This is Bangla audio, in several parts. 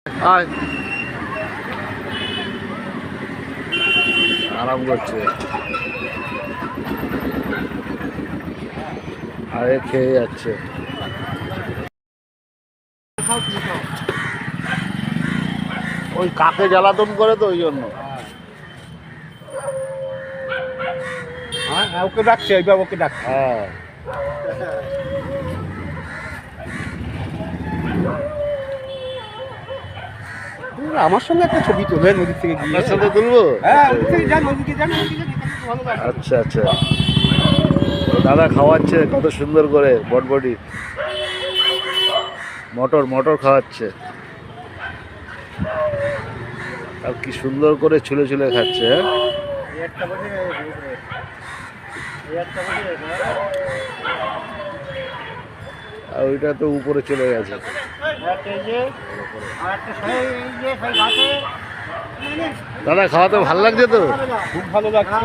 আয় আরাম করছে আরে খেয়ে যাচ্ছে। ওই কাকে জ্বালাতন করে তো ওই জন্য। হ্যাঁ ওকে ডাকছে, এইবার ওকে ডাকছে। হ্যাঁ আমার সঙ্গে একটা ছবি তোলে নদীর থেকে গিয়ে। আপনার সাথে তুলবো? হ্যাঁ ওদিকে যান, ওদিকে যান, ওদিকে যান, এখানে তো ভালো লাগবে। আচ্ছা আচ্ছা, দাদা খাওয়াচ্ছে কত সুন্দর করে বটবটি মটর মটর খাওয়াচ্ছে, আর কি সুন্দর করে ছুলে ছুলে খাচ্ছে। আর ওইটা তো উপরে চলে গেছে। দাদা খাওয়াতে ভালো লাগছে তো? খুব ভালো লাগছে।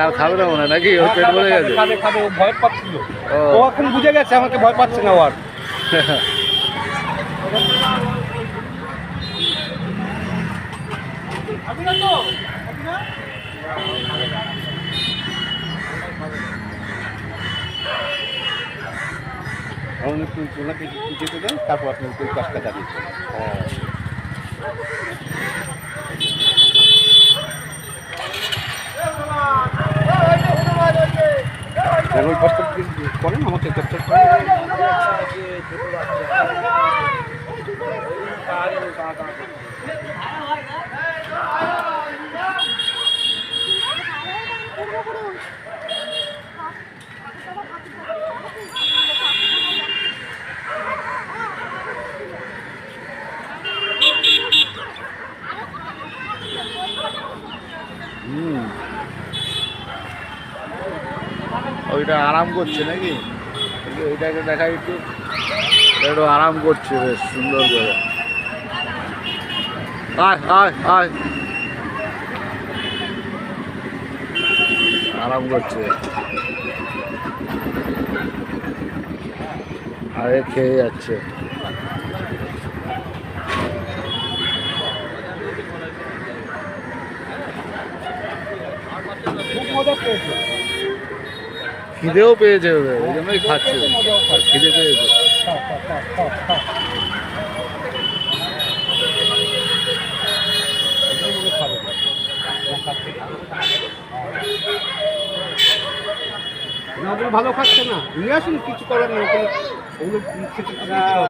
আর খাবে না মনে হয় নাকি? ওর পেট ভরে গেছে। খাবে খাবে, ও ভয় পাচ্ছিল। ও। ও এখন বুঝে গেছে আমাকে ভয় পাচ্ছে না ও আর। ওনাকে যেতে দেন, তারপর আপনি ওই কাজটা দাঁড়িয়ে হ্যাঁ ওই কাজটা করেন, আমাকে ক্যাপচার করেন। ওইটা আরাম করছে নাকি? ওইটাকে দেখাই একটু, একটু আরাম করছে বেশ সুন্দর করে। আয় আয় আয় আরাম করছে, আরে খেয়ে যাচ্ছে। খুব মজা পেয়েছে। খিদেও পেয়েছে ওদের, ওই জন্যই খাচ্ছে, খিদে পেয়েছে। ভালো খাচ্ছে না, নিয়ে আসুন, কিছু করার নেই। ওগুলো